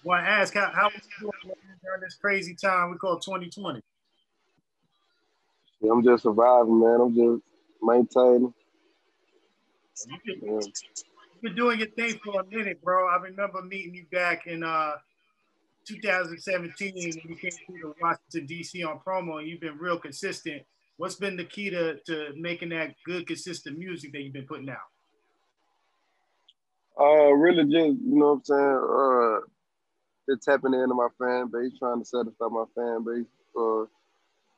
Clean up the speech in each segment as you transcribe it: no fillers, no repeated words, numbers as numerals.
Want to ask how you doing, man, during this crazy time we call 2020? Yeah, I'm just surviving, man. I'm just maintaining. You've been, Yeah, you've been doing your thing for a minute, bro. I remember meeting you back in 2017 when you came through to Washington D.C. on promo, and you've been real consistent. What's been the key to making that good, consistent music that you've been putting out? really just, what I'm saying, just tapping into my fan base, trying to satisfy my fan base,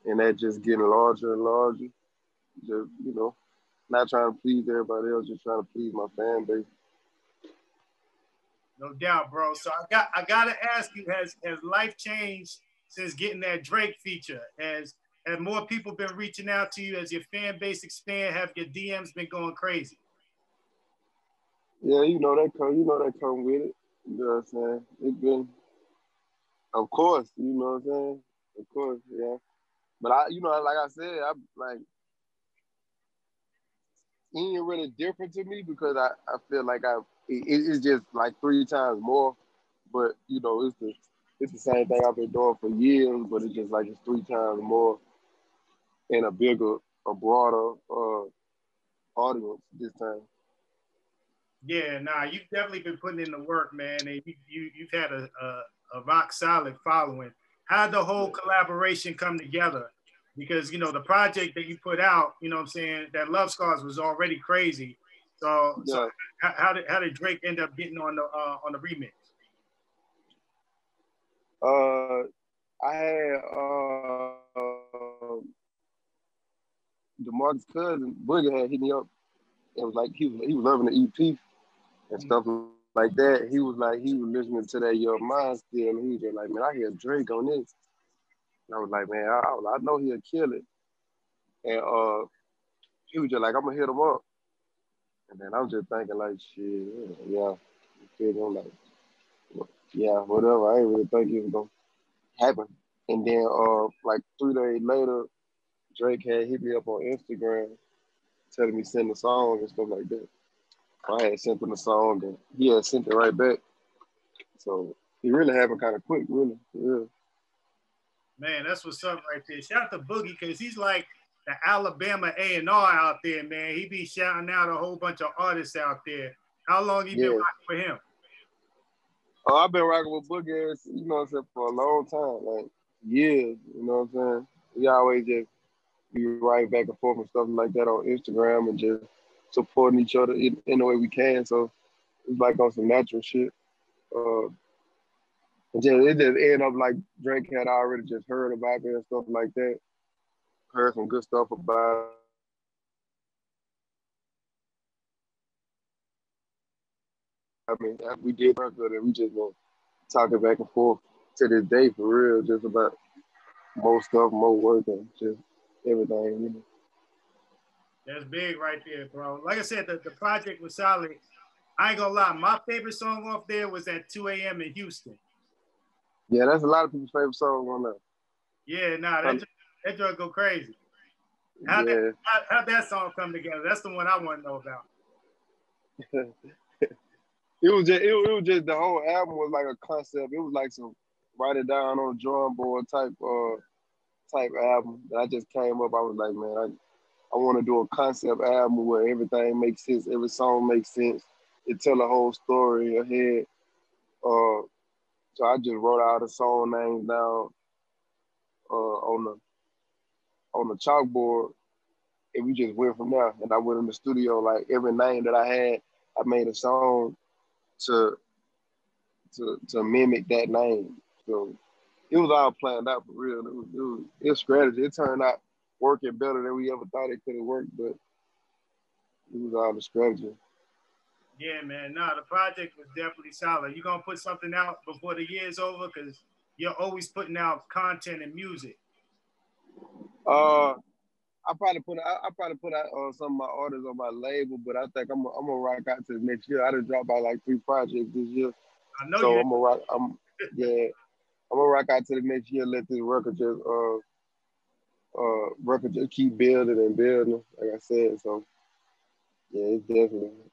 and that just getting larger and larger. Just, not trying to please everybody else, just trying to please my fan base. No doubt, bro. So I gotta ask you, has life changed since getting that Drake feature? Has more people been reaching out to you as your fan base expand? Have your DMs been going crazy? Yeah, that come with it. You know what I'm saying? It's been, of course, you know what I'm saying? Of course, yeah. But like I said, I like it ain't really different to me because I feel like it's just like three times more. But it's the same thing I've been doing for years, but it's just like it's three times more and a bigger, a broader audience this time. Yeah, nah, you've definitely been putting in the work, man, and you've had a rock solid following. How'd the whole collaboration come together? Because the project that you put out, you know what I'm saying, that Love Scars was already crazy. So Yeah. how did Drake end up getting on the remix? Uh, I had DeMarcus' cousin Boogie had hit me up. It was like he was loving the EP and stuff like that. He was listening to that Your Mind still, and he was just like, man, I hear Drake on this. And I was like, man, I know he'll kill it. And he was just like, I'm gonna hit him up. And then I'm just thinking like, shit, yeah. I'm like, yeah, whatever. I ain't really think it was gonna happen. And then like 3 days later, Drake had hit me up on Instagram telling me send a song and stuff like that. I had sent him the song and he had sent it right back. So it really happened kind of quick, really. Yeah. Man, that's what's up right there. Shout out to Boogie because he's like the Alabama A&R out there, man. He be shouting out a whole bunch of artists out there. How long you been Yeah. rocking with him? Oh, I've been rocking with Boogie, what I'm saying, for a long time, like years, you know what I'm saying? We always just be writing back and forth and stuff like that on Instagram and just supporting each other in the way we can. So it's like on some natural shit. Uh, it just ended up like Drake had already just heard about me and stuff like that. Heard some good stuff about it. I mean, after we did record and we just been talking back and forth to this day for real, just about more stuff, more work, and just everything. That's big right there, bro. Like I said, the project was solid. I ain't gonna lie, my favorite song off there was at 2 a.m. in Houston. Yeah, that's a lot of people's favorite song on there. Yeah, nah, that drug go crazy. Yeah. How'd that song come together? That's the one I want to know about. It was just the whole album was like a concept. It was like some write it down on a drawing board type album that I just came up. I was like, man, I want to do a concept album where everything makes sense, every song makes sense. It tell a whole story ahead. Uh, so I just wrote all the song names down on the chalkboard, and we just went from there. And I went in the studio, like every name that I had, I made a song to to mimic that name. So it was all planned out for real. It was strategy. It turned out working better than we ever thought it could have worked, but it was all the strategy. Yeah, man. Nah, the project was definitely solid. You gonna put something out before the year's over? Because you're always putting out content and music. Uh, I probably put out some of my artists on my label, but I think I'm gonna rock out to next year. I just dropped out like 3 projects this year, I know so you. I'm gonna rock. Yeah, I'm gonna rock out to the next year. Let this record just keep building and building. Like I said, so yeah, it's definitely.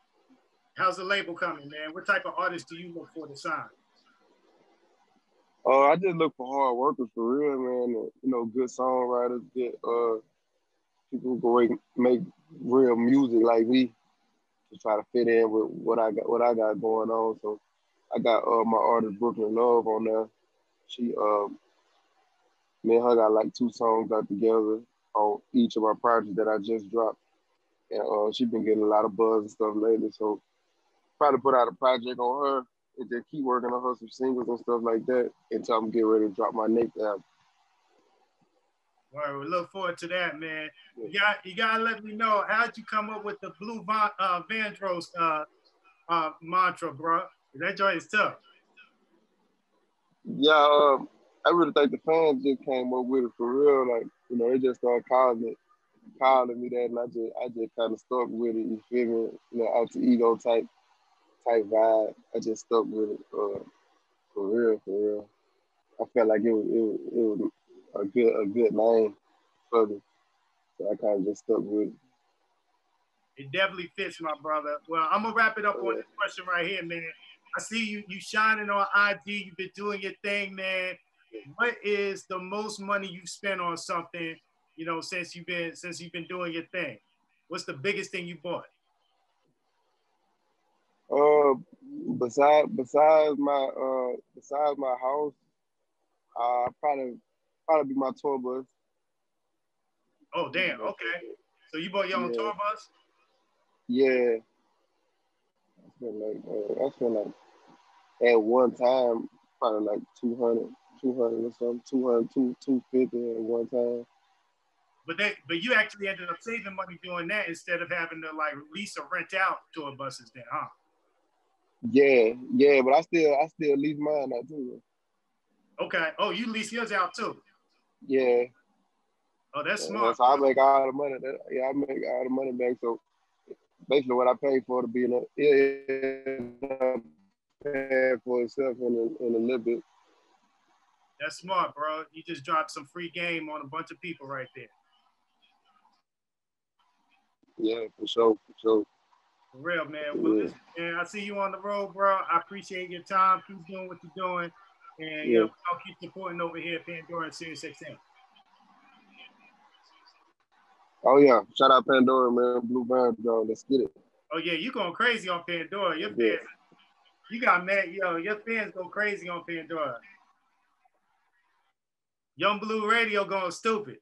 How's the label coming, man? What type of artists do you look for to sign? I just look for hard workers for real, man. And, you know, good songwriters, good people who can make real music like me to try to fit in with what I got going on. So I got my artist Brooklyn Love on there. She me and her got like 2 songs out together on each of my projects that I just dropped. And she been getting a lot of buzz and stuff lately. So probably put out a project on her and just keep working on her some singles and stuff like that until I'm getting ready to drop my next album. All right, we look forward to that, man. You gotta let me know, how'd you come up with the Blue Vandross mantra, bro? That joint is tough. Yeah, I really think the fans just came up with it for real. Like, you know, they just started calling me that, and I just kind of stuck with it. You feel me? You know, alter ego type vibe. I just stuck with it for real, for real. I felt like it was a good name for me, so I kind of just stuck with it. It definitely fits, my brother. Well, I'm gonna wrap it up on Yeah. this question right here, man. I see you shining on IG. You've been doing your thing, man. What is the most money you've spent on something, you know, since you've been doing your thing? What's the biggest thing you bought? Uh, besides my house, probably be my tour bus. Oh, damn. Okay. So you bought your own Yeah, tour bus? yeah. I spent like at one time probably like 200 or something, 200, 250 at one time. But you actually ended up saving money doing that instead of having to like lease or rent out tour buses then, huh? Yeah, yeah, but I still lease mine out too. Okay. Oh, you lease yours out too. Yeah, Oh, that's smart, so I make all the money. Yeah, I make all the money back. So basically, what I pay for to be in a paying for itself in a little bit. That's smart, bro. You just dropped some free game on a bunch of people right there. Yeah, for sure, for sure. For real, man. Well, Yeah, listen, man, I see you on the road, bro. I appreciate your time. Keep doing what you're doing. And, yeah. I'll keep supporting over here at Pandora and Sirius XM. Oh yeah, shout out Pandora, man. Blue Band, John. Let's get it. Oh, yeah, you going crazy on Pandora. Your Let's do fans, it. you got mad. Your fans go crazy on Pandora. Young Blue Radio going stupid.